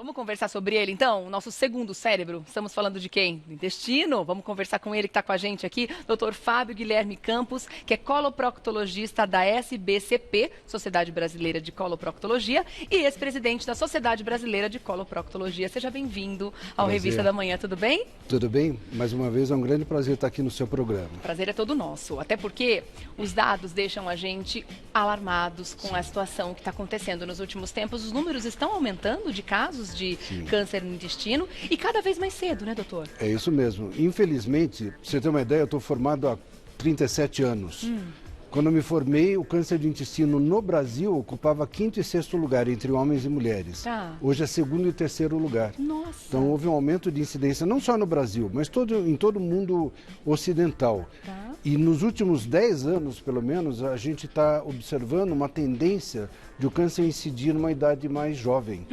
Vamos conversar sobre ele, então? O nosso segundo cérebro. Estamos falando de quem? Do intestino. Vamos conversar com ele que está com a gente aqui, Dr. Fábio Guilherme Campos, que é coloproctologista da SBCP, Sociedade Brasileira de Coloproctologia, e ex-presidente da Sociedade Brasileira de Coloproctologia. Seja bem-vindo ao Revista da Manhã, tudo bem? Tudo bem? Mais uma vez é um grande prazer estar aqui no seu programa. O prazer é todo nosso, até porque os dados deixam a gente alarmados com a situação que está acontecendo nos últimos tempos. Os números estão aumentando de casos de câncer no intestino e cada vez mais cedo, né, doutor? É isso mesmo. Infelizmente, pra você ter uma ideia, eu estou formado há 37 anos. Quando eu me formei, o câncer de intestino no Brasil ocupava quinto e sexto lugar entre homens e mulheres. Hoje é segundo e terceiro lugar. Nossa! Então houve um aumento de incidência, não só no Brasil, mas em todo o mundo ocidental. E nos últimos 10 anos, pelo menos, a gente está observando uma tendência de o câncer incidir numa idade mais jovem.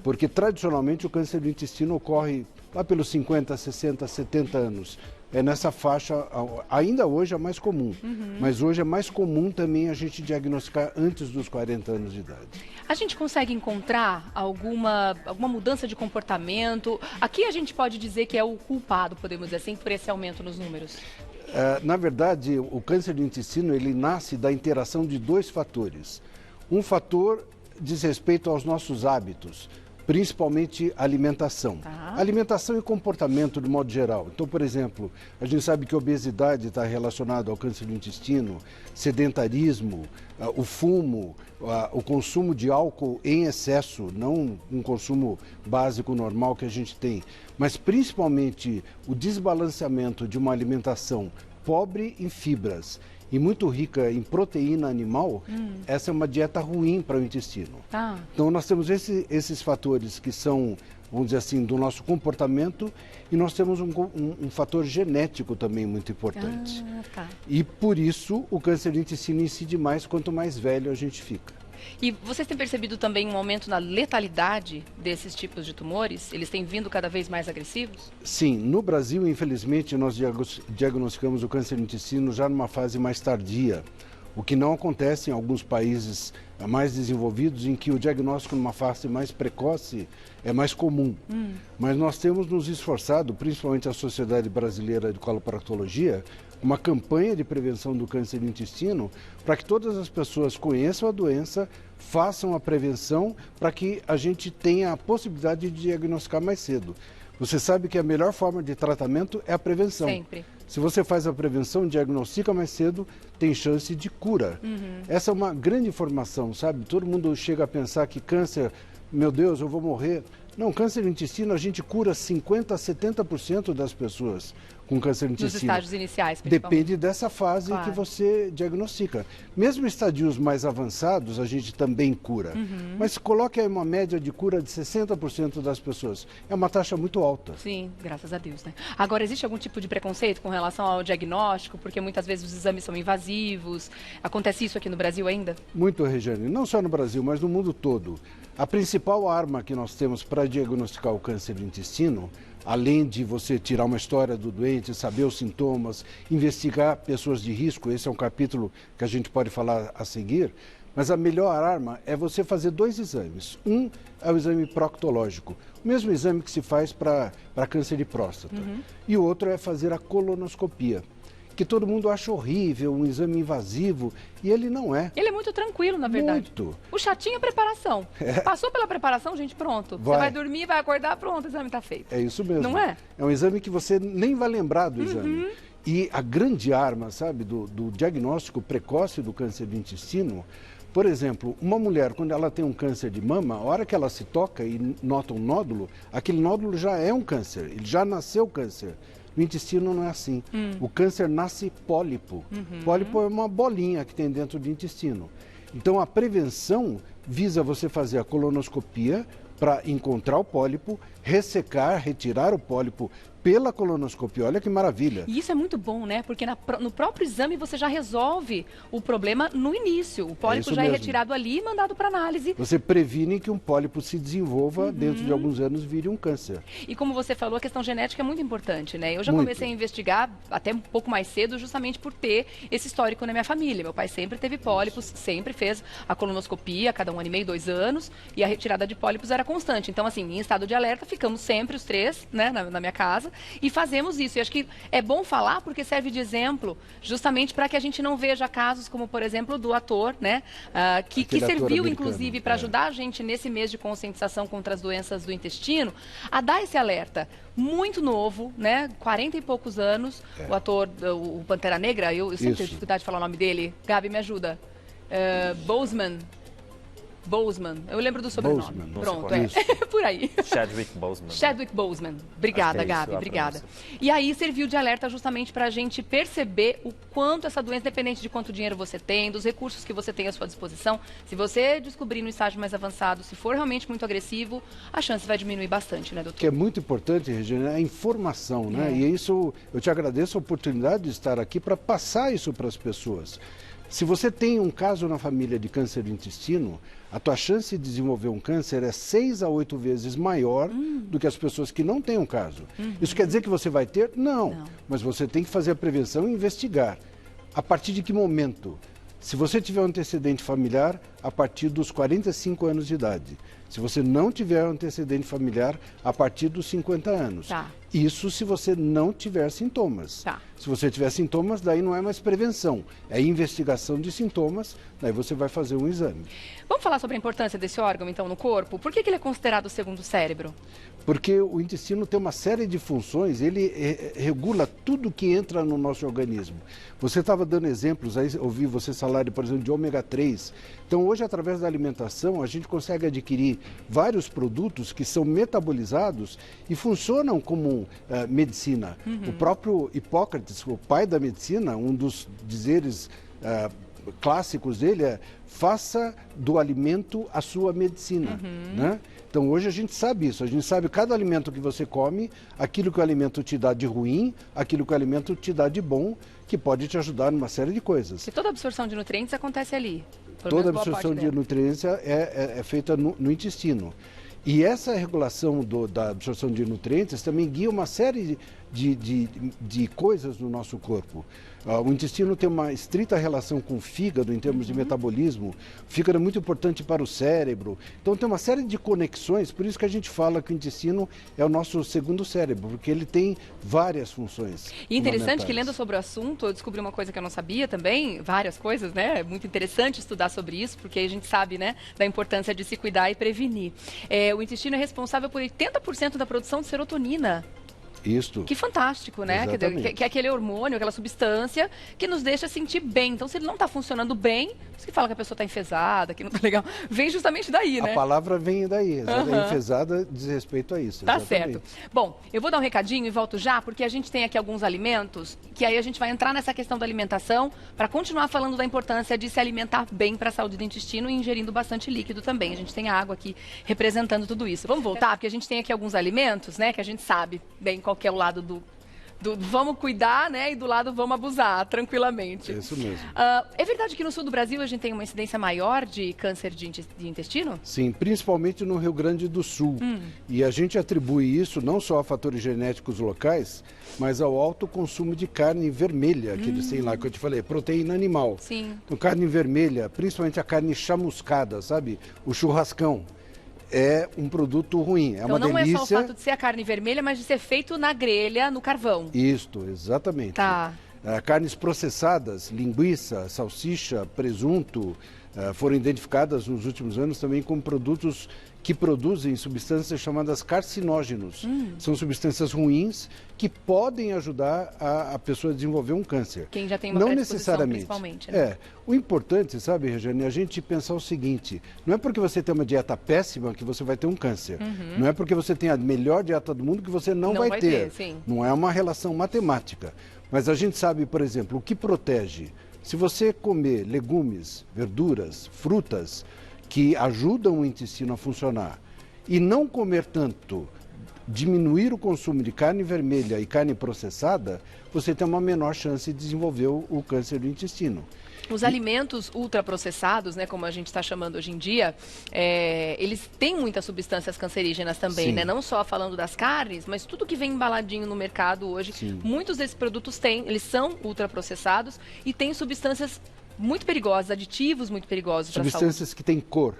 Porque tradicionalmente o câncer do intestino ocorre lá pelos 50, 60, 70 anos. É nessa faixa, ainda hoje é mais comum, mas hoje é mais comum também a gente diagnosticar antes dos 40 anos de idade. A gente consegue encontrar alguma mudança de comportamento? Aqui a gente pode dizer que é o culpado, podemos dizer assim, por esse aumento nos números? Na verdade, o câncer do intestino ele nasce da interação de dois fatores. Um fator diz respeito aos nossos hábitos, principalmente alimentação. Alimentação e comportamento de modo geral. Então, por exemplo, a gente sabe que a obesidade está relacionada ao câncer do intestino, sedentarismo, o fumo, o consumo de álcool em excesso, não um consumo básico normal que a gente tem, mas principalmente o desbalanceamento de uma alimentação pobre em fibras e muito rica em proteína animal, essa é uma dieta ruim para o intestino. Então nós temos esses fatores que são, vamos dizer assim, do nosso comportamento e nós temos um fator genético também muito importante. E por isso o câncer do intestino incide mais quanto mais velho a gente fica. E vocês têm percebido também um aumento na letalidade desses tipos de tumores? Eles têm vindo cada vez mais agressivos? Sim, no Brasil, infelizmente, nós diagnosticamos o câncer do intestino já numa fase mais tardia, o que não acontece em alguns países mais desenvolvidos, em que o diagnóstico numa fase mais precoce é mais comum. Mas nós temos nos esforçado, principalmente a Sociedade Brasileira de Coloproctologia, uma campanha de prevenção do câncer do intestino para que todas as pessoas conheçam a doença, façam a prevenção para que a gente tenha a possibilidade de diagnosticar mais cedo. Você sabe que a melhor forma de tratamento é a prevenção. Sempre. Se você faz a prevenção, diagnostica mais cedo, tem chance de cura. Essa é uma grande informação, sabe? Todo mundo chega a pensar que câncer, meu Deus, eu vou morrer. Não, câncer do intestino a gente cura 50% a 70% das pessoas com câncer do intestino. Nos estágios iniciais, Depende dessa fase que você diagnostica. Mesmo estadios mais avançados, a gente também cura. Mas coloque aí uma média de cura de 60% das pessoas. É uma taxa muito alta. Sim, graças a Deus, né? Agora, existe algum tipo de preconceito com relação ao diagnóstico? Porque muitas vezes os exames são invasivos. Acontece isso aqui no Brasil ainda? Muito, Regiane. Não só no Brasil, mas no mundo todo. A principal arma que nós temos para diagnosticar o câncer do intestino, além de você tirar uma história do doente, saber os sintomas, investigar pessoas de risco, esse é um capítulo que a gente pode falar a seguir, mas a melhor arma é você fazer dois exames. Um é o exame proctológico, o mesmo exame que se faz para câncer de próstata. E o outro é fazer a colonoscopia, que todo mundo acha horrível, um exame invasivo, e ele não é. Ele é muito tranquilo, na verdade. Muito. O chatinho é a preparação. Passou pela preparação, gente, pronto. Você vai dormir, vai acordar, pronto, o exame está feito. É isso mesmo. Não é? É um exame que você nem vai lembrar do exame. E a grande arma, sabe, do diagnóstico precoce do câncer do intestino, por exemplo, uma mulher, quando ela tem um câncer de mama, a hora que ela se toca e nota um nódulo, aquele nódulo já é um câncer, ele já nasceu câncer. No intestino não é assim. O câncer nasce pólipo. Pólipo é uma bolinha que tem dentro do intestino. Então a prevenção visa você fazer a colonoscopia para encontrar o pólipo, ressecar, retirar o pólipo pela colonoscopia. Olha que maravilha. E isso é muito bom, né? Porque no próprio exame você já resolve o problema no início. O pólipo já é retirado ali e mandado para análise. Você previne que um pólipo se desenvolva, dentro de alguns anos vire um câncer. E como você falou, a questão genética é muito importante, né? Eu já comecei a investigar até um pouco mais cedo, justamente por ter esse histórico na minha família. Meu pai sempre teve pólipos, sempre fez a colonoscopia, a cada 1 ano e meio, 2 anos, e a retirada de pólipos era constante. Então, assim, em estado de alerta, ficamos sempre os 3, né, na minha casa, e fazemos isso. E acho que é bom falar porque serve de exemplo justamente para que a gente não veja casos como, por exemplo, do ator, né? Que serviu, inclusive, para ajudar a gente nesse mês de conscientização contra as doenças do intestino, a dar esse alerta. Muito novo, né? 40 e poucos anos. O ator, o Pantera Negra, eu sempre tenho dificuldade de falar o nome dele. Gabi, me ajuda. Boseman. Eu lembro do sobrenome. Boseman. Pronto, por aí. Chadwick Boseman. Chadwick Boseman. Obrigada, Gabi, obrigada. E aí serviu de alerta justamente para a gente perceber o quanto essa doença, independente de quanto dinheiro você tem, dos recursos que você tem à sua disposição, se você descobrir no estágio mais avançado, se for realmente muito agressivo, a chance vai diminuir bastante, né, doutor? Que é muito importante, Regina, é a informação, né? E isso, eu te agradeço a oportunidade de estar aqui para passar isso para as pessoas. Se você tem um caso na família de câncer do intestino, a tua chance de desenvolver um câncer é 6 a 8 vezes maior do que as pessoas que não têm um caso. Isso quer dizer que você vai ter? Não. Mas você tem que fazer a prevenção e investigar. A partir de que momento? Se você tiver um antecedente familiar, a partir dos 45 anos de idade. Se você não tiver um antecedente familiar, a partir dos 50 anos. Isso se você não tiver sintomas. Se você tiver sintomas, daí não é mais prevenção, é investigação de sintomas, daí você vai fazer um exame. Vamos falar sobre a importância desse órgão, então, no corpo? Por que ele é considerado o segundo cérebro? Porque o intestino tem uma série de funções, ele regula tudo que entra no nosso organismo. Você estava dando exemplos, aí ouvi você falar, por exemplo, de ômega 3. Então, hoje, através da alimentação, a gente consegue adquirir vários produtos que são metabolizados e funcionam como medicina. O próprio Hipócrates, o pai da medicina, um dos dizeres clássicos dele é: faça do alimento a sua medicina, né? Então hoje a gente sabe isso, a gente sabe cada alimento que você come, aquilo que o alimento te dá de ruim, aquilo que o alimento te dá de bom, que pode te ajudar numa série de coisas. E toda a absorção de nutrientes acontece ali. Toda a absorção de nutrientes é feita no intestino. E essa regulação da absorção de nutrientes também guia uma série de coisas no nosso corpo. O intestino tem uma estrita relação com o fígado em termos de metabolismo. O fígado é muito importante para o cérebro. Então tem uma série de conexões, por isso que a gente fala que o intestino é o nosso segundo cérebro, porque ele tem várias funções. E interessante que, lendo sobre o assunto, eu descobri uma coisa que eu não sabia também, várias coisas, né? É muito interessante estudar sobre isso, porque a gente sabe, né, da importância de se cuidar e prevenir. O intestino é responsável por 80% da produção de serotonina. Isto. Que fantástico, né? Que é aquele hormônio, aquela substância que nos deixa sentir bem. Então, se ele não está funcionando bem, isso que fala que a pessoa está enfesada, que não está legal, vem justamente daí, né? A palavra vem daí. Enfesada diz respeito a isso. Tá certo. Bom, eu vou dar um recadinho e volto já, porque a gente tem aqui alguns alimentos, que aí a gente vai entrar nessa questão da alimentação, para continuar falando da importância de se alimentar bem para a saúde do intestino e ingerindo bastante líquido também. A gente tem a água aqui representando tudo isso. Vamos voltar, porque a gente tem aqui alguns alimentos, né, que a gente sabe bem qual que é o lado do vamos cuidar, né, e do lado vamos abusar, tranquilamente. É isso mesmo. É verdade que no sul do Brasil a gente tem uma incidência maior de câncer de intestino? Sim, principalmente no Rio Grande do Sul. E a gente atribui isso não só a fatores genéticos locais, mas ao alto consumo de carne vermelha, que eles têm lá, que eu te falei, proteína animal. Sim. Então, carne vermelha, principalmente a carne chamuscada, sabe? O churrascão. É um produto ruim, é uma delícia. Então não é só o fato de ser a carne vermelha, mas de ser feito na grelha, no carvão. Isto, exatamente. Tá. Carnes processadas, linguiça, salsicha, presunto, foram identificadas nos últimos anos também como produtos que produzem substâncias chamadas carcinógenos. São substâncias ruins que podem ajudar a pessoa a desenvolver um câncer. Quem já tem uma não predisposição, necessariamente. Principalmente, né? O importante, sabe, Regiane, é a gente pensar o seguinte: não é porque você tem uma dieta péssima que você vai ter um câncer. Não é porque você tem a melhor dieta do mundo que você não vai ter. Sim. Não é uma relação matemática. Mas a gente sabe, por exemplo, o que protege. Se você comer legumes, verduras, frutas que ajudam o intestino a funcionar e não comer tanto diminuir o consumo de carne vermelha e carne processada, você tem uma menor chance de desenvolver o câncer do intestino. Os alimentos ultraprocessados, né, como a gente está chamando hoje em dia, eles têm muitas substâncias cancerígenas também, né? Não só falando das carnes, mas tudo que vem embaladinho no mercado hoje. Sim. Muitos desses produtos eles são ultraprocessados e têm substâncias muito perigosas, aditivos muito perigosos para a saúde. Substâncias que têm cor,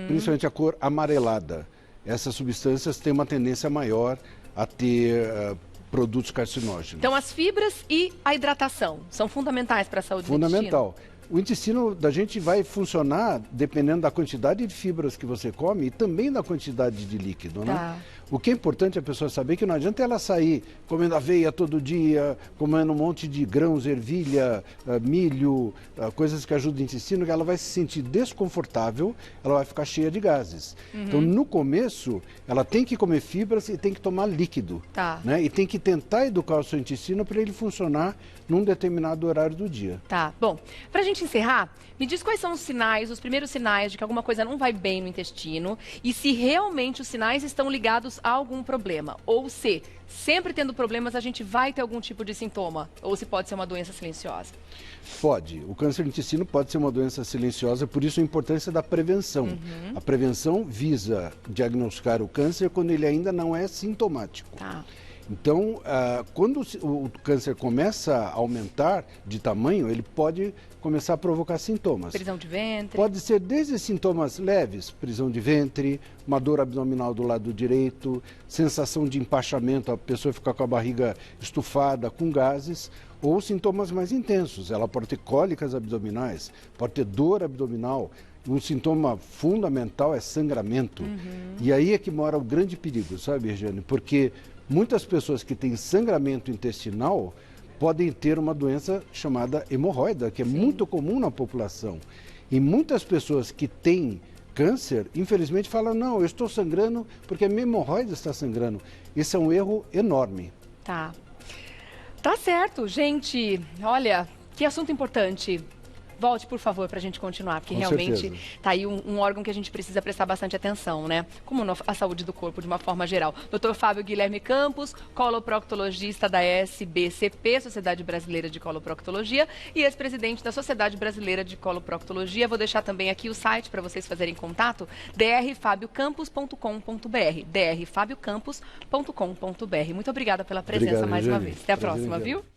principalmente a cor amarelada. Essas substâncias têm uma tendência maior a ter produtos carcinógenos. Então, as fibras e a hidratação são fundamentais para a saúde do intestino? Fundamental. O intestino da gente vai funcionar dependendo da quantidade de fibras que você come e também da quantidade de líquido, né? O que é importante a pessoa saber que não adianta ela sair comendo aveia todo dia, comendo um monte de grãos, ervilha, milho, coisas que ajudam o intestino, que ela vai se sentir desconfortável, ela vai ficar cheia de gases. Então, no começo, ela tem que comer fibras e tem que tomar líquido, né? E tem que tentar educar o seu intestino para ele funcionar num determinado horário do dia. Tá, bom, para a gente encerrar, me diz quais são os sinais, os primeiros sinais de que alguma coisa não vai bem no intestino e se realmente os sinais estão ligados a algum problema, ou se sempre tendo problemas a gente vai ter algum tipo de sintoma, ou se pode ser uma doença silenciosa. Pode, o câncer do intestino pode ser uma doença silenciosa, por isso a importância da prevenção. A prevenção visa diagnosticar o câncer quando ele ainda não é sintomático. Então, quando o câncer começa a aumentar de tamanho, ele pode começar a provocar sintomas. Prisão de ventre. Pode ser desde sintomas leves, prisão de ventre, uma dor abdominal do lado direito, sensação de empachamento, a pessoa fica com a barriga estufada, com gases, ou sintomas mais intensos. Ela pode ter cólicas abdominais, pode ter dor abdominal. Um sintoma fundamental é sangramento. E aí é que mora o grande perigo, sabe, Regiane? Porque muitas pessoas que têm sangramento intestinal podem ter uma doença chamada hemorroida, que é muito comum na população. E muitas pessoas que têm câncer, infelizmente, falam, não, eu estou sangrando porque a minha hemorroida está sangrando. Esse é um erro enorme. Tá certo, gente. Olha, que assunto importante. Volte, por favor, para a gente continuar, porque realmente está aí um órgão que a gente precisa prestar bastante atenção, né? Como a saúde do corpo de uma forma geral. Dr. Fábio Guilherme Campos, coloproctologista da SBCP, Sociedade Brasileira de Coloproctologia, e ex-presidente da Sociedade Brasileira de Coloproctologia. Vou deixar também aqui o site para vocês fazerem contato, drfabiocampos.com.br, drfabiocampos.com.br. Muito obrigada pela presença mais uma vez. Até a próxima, viu?